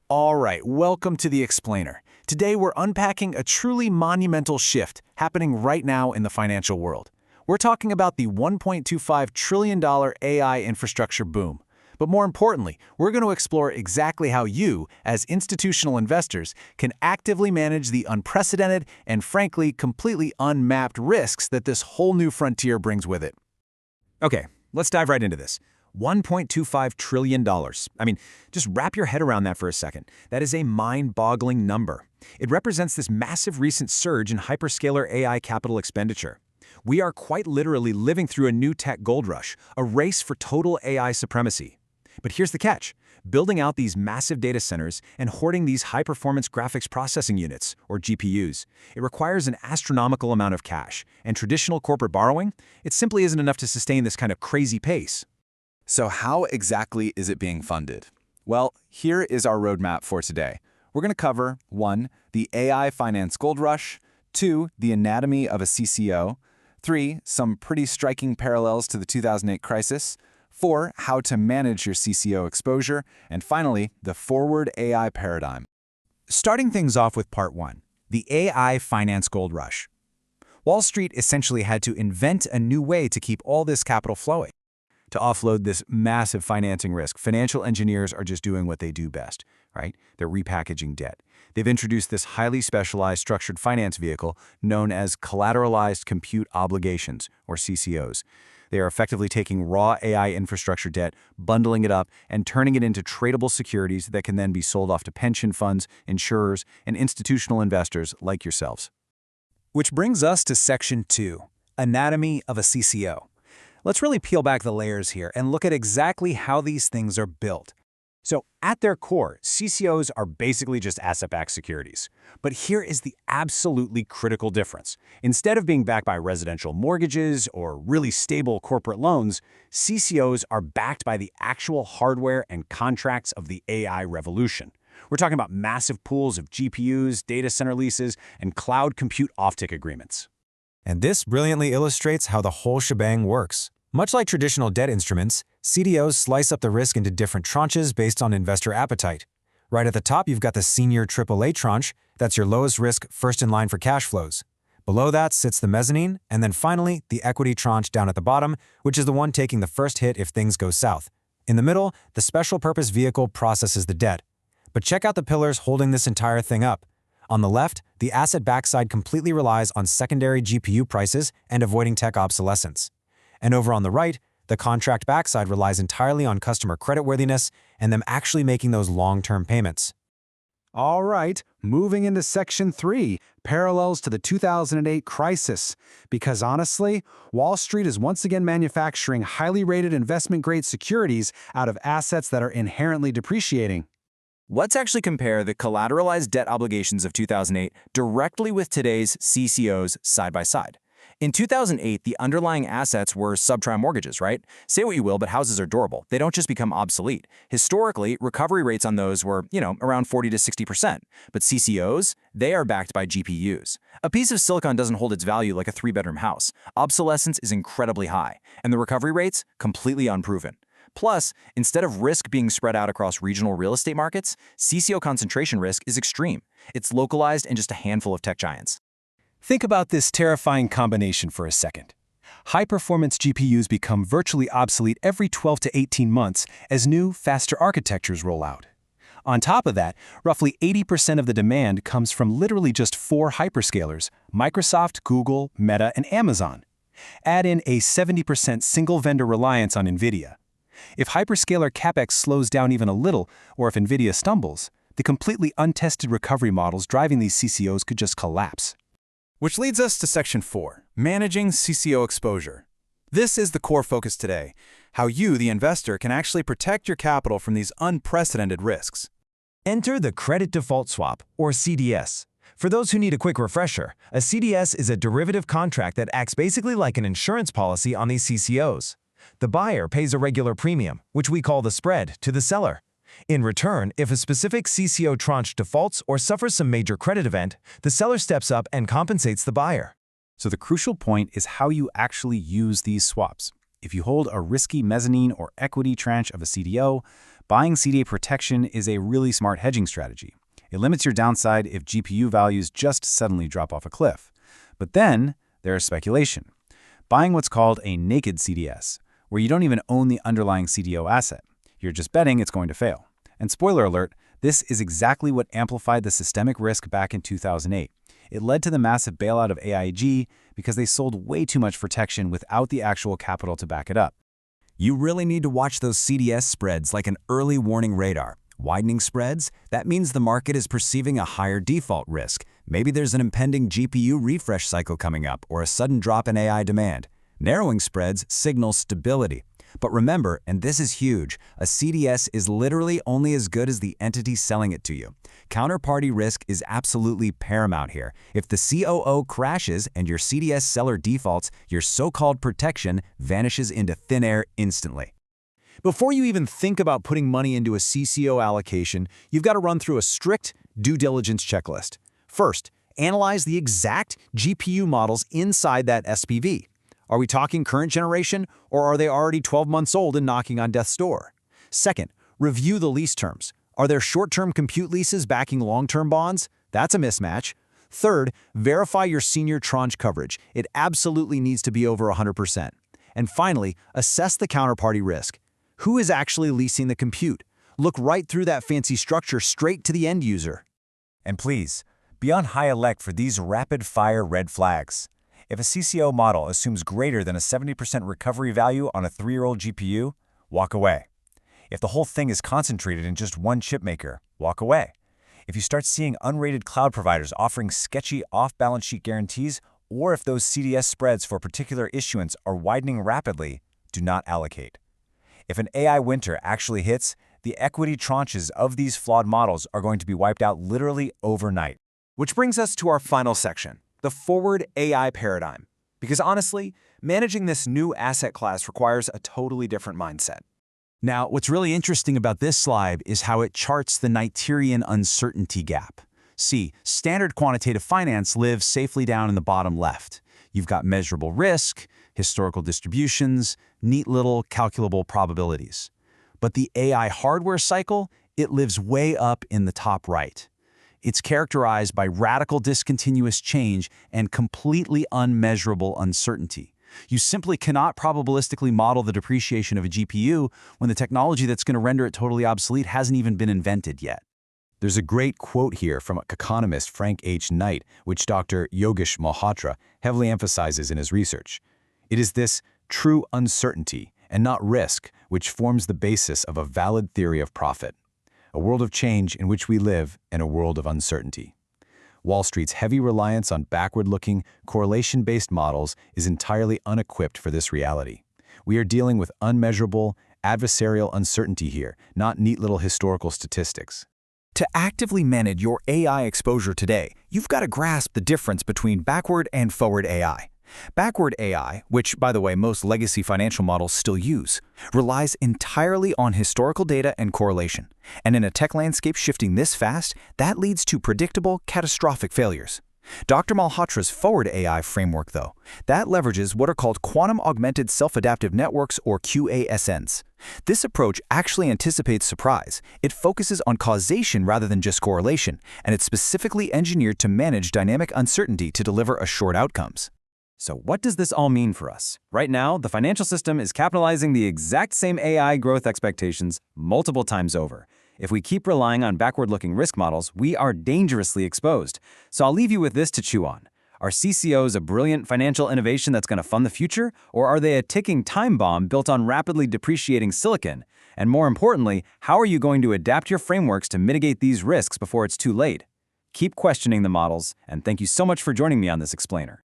All right, welcome to the Explainer. Today we're unpacking a truly monumental shift happening right now in the financial world. We're talking about the $1.25 trillion AI infrastructure boom. But more importantly, we're going to explore exactly how you, as institutional investors, can actively manage the unprecedented and frankly completely unmapped risks that this whole new frontier brings with it. Okay, let's dive right into this. $1.25 trillion. I mean, just wrap your head around that for a second. That is a mind-boggling number. It represents this massive recent surge in hyperscaler AI capital expenditure. We are quite literally living through a new tech gold rush, a race for total AI supremacy. But here's the catch. Building out these massive data centers and hoarding these high-performance graphics processing units, or GPUs, it requires an astronomical amount of cash, and traditional corporate borrowing, it simply isn't enough to sustain this kind of crazy pace. So how exactly is it being funded? Well, here is our roadmap for today. We're going to cover 1. The AI finance gold rush, 2. The anatomy of a CCO, 3. Some pretty striking parallels to the 2008 crisis, 4. How to manage your CCO exposure, and finally, the forward AI paradigm. Starting things off with part 1, the AI finance gold rush. Wall Street essentially had to invent a new way to keep all this capital flowing. To offload this massive financing risk, financial engineers are just doing what they do best, right? They're repackaging debt. They've introduced this highly specialized structured finance vehicle known as Collateralized Compute Obligations, or CCOs. They are effectively taking raw AI infrastructure debt, bundling it up, and turning it into tradable securities that can then be sold off to pension funds, insurers, and institutional investors like yourselves. Which brings us to Section 2, Anatomy of a CCO. Let's really peel back the layers here and look at exactly how these things are built. So, at their core, CCOs are basically just asset-backed securities. But here is the absolutely critical difference. Instead of being backed by residential mortgages or really stable corporate loans, CCOs are backed by the actual hardware and contracts of the AI revolution. We're talking about massive pools of GPUs, data center leases, and cloud compute offtake agreements. And this brilliantly illustrates how the whole shebang works. Much like traditional debt instruments, CDOs slice up the risk into different tranches based on investor appetite. Right at the top, you've got the senior AAA tranche. That's your lowest risk, first in line for cash flows. Below that sits the mezzanine, and then finally, the equity tranche down at the bottom, which is the one taking the first hit if things go south. In the middle, the special purpose vehicle processes the debt. But check out the pillars holding this entire thing up. On the left, the asset backside completely relies on secondary GPU prices and avoiding tech obsolescence. And over on the right, the contract backside relies entirely on customer creditworthiness and them actually making those long-term payments. All right, moving into Section 3, parallels to the 2008 crisis. Because honestly, Wall Street is once again manufacturing highly rated investment-grade securities out of assets that are inherently depreciating. Let's actually compare the collateralized debt obligations of 2008 directly with today's CCOs side by side. In 2008, the underlying assets were subprime mortgages, right? Say what you will, but houses are durable. They don't just become obsolete. Historically, recovery rates on those were, around 40 to 60%. But CCOs, they are backed by GPUs. A piece of silicon doesn't hold its value like a 3-bedroom house. Obsolescence is incredibly high, and the recovery rates completely unproven. Plus, instead of risk being spread out across regional real estate markets, CCO concentration risk is extreme. It's localized in just a handful of tech giants. Think about this terrifying combination for a second. High-performance GPUs become virtually obsolete every 12 to 18 months as new, faster architectures roll out. On top of that, roughly 80% of the demand comes from literally just 4 hyperscalers: Microsoft, Google, Meta, and Amazon. Add in a 70% single-vendor reliance on NVIDIA. If hyperscaler CapEx slows down even a little, or if NVIDIA stumbles, the completely untested recovery models driving these CCOs could just collapse. Which leads us to Section 4, Managing CCO Exposure. This is the core focus today, how you, the investor, can actually protect your capital from these unprecedented risks. Enter the Credit Default Swap, or CDS. For those who need a quick refresher, a CDS is a derivative contract that acts basically like an insurance policy on these CCOs. The buyer pays a regular premium, which we call the spread, to the seller. In return, if a specific CCO tranche defaults or suffers some major credit event, the seller steps up and compensates the buyer. So the crucial point is how you actually use these swaps. If you hold a risky mezzanine or equity tranche of a CDO, Buying CDA protection is a really smart hedging strategy. It limits your downside if GPU values just suddenly drop off a cliff. But then there is speculation. Buying what's called a naked CDS, where you don't even own the underlying CDO asset. You're just betting it's going to fail. And spoiler alert, this is exactly what amplified the systemic risk back in 2008. It led to the massive bailout of AIG because they sold way too much protection without the actual capital to back it up. You really need to watch those CDS spreads like an early warning radar. Widening spreads? That means the market is perceiving a higher default risk. Maybe there's an impending GPU refresh cycle coming up or a sudden drop in AI demand. Narrowing spreads signals stability. But remember, and this is huge, a CDS is literally only as good as the entity selling it to you. Counterparty risk is absolutely paramount here. If the COO crashes and your CDS seller defaults, your so-called protection vanishes into thin air instantly. Before you even think about putting money into a CCO allocation, you've got to run through a strict due diligence checklist. First, analyze the exact GPU models inside that SPV. Are we talking current generation, or are they already 12 months old and knocking on death's door? Second, review the lease terms. Are there short-term compute leases backing long-term bonds? That's a mismatch. Third, verify your senior tranche coverage. It absolutely needs to be over 100%. And finally, assess the counterparty risk. Who is actually leasing the compute? Look right through that fancy structure straight to the end user. And please, be on high alert for these rapid-fire red flags. If a CCO model assumes greater than a 70% recovery value on a 3-year-old GPU, walk away. If the whole thing is concentrated in just one chipmaker, walk away. If you start seeing unrated cloud providers offering sketchy off-balance sheet guarantees, or if those CDS spreads for particular issuance are widening rapidly, do not allocate. If an AI winter actually hits, the equity tranches of these flawed models are going to be wiped out literally overnight. Which brings us to our final section, the forward AI paradigm. Because honestly, managing this new asset class requires a totally different mindset. Now, what's really interesting about this slide is how it charts the Knightian uncertainty gap. See, standard quantitative finance lives safely down in the bottom left. You've got measurable risk, historical distributions, neat little calculable probabilities. But the AI hardware cycle, it lives way up in the top right. It's characterized by radical discontinuous change and completely unmeasurable uncertainty. You simply cannot probabilistically model the depreciation of a GPU when the technology that's going to render it totally obsolete hasn't even been invented yet. There's a great quote here from economist Frank H. Knight, which Dr. Yogesh Malhotra heavily emphasizes in his research. It is this true uncertainty, and not risk, which forms the basis of a valid theory of profit. A world of change in which we live in a world of uncertainty. Wall Street's heavy reliance on backward-looking, correlation-based models is entirely unequipped for this reality. We are dealing with unmeasurable, adversarial uncertainty here, not neat little historical statistics. To actively manage your AI exposure today, you've got to grasp the difference between backward and forward AI. Backward AI, which, by the way, most legacy financial models still use, relies entirely on historical data and correlation. And in a tech landscape shifting this fast, that leads to predictable, catastrophic failures. Dr. Malhotra's forward AI framework, though, that leverages what are called quantum augmented self-adaptive networks, or QASNs. This approach actually anticipates surprise. It focuses on causation rather than just correlation, and it's specifically engineered to manage dynamic uncertainty to deliver assured outcomes. So what does this all mean for us? Right now, the financial system is capitalizing the exact same AI growth expectations multiple times over. If we keep relying on backward-looking risk models, we are dangerously exposed. So I'll leave you with this to chew on. Are CCOs a brilliant financial innovation that's going to fund the future, or are they a ticking time bomb built on rapidly depreciating silicon? And more importantly, how are you going to adapt your frameworks to mitigate these risks before it's too late? Keep questioning the models, and thank you so much for joining me on this explainer.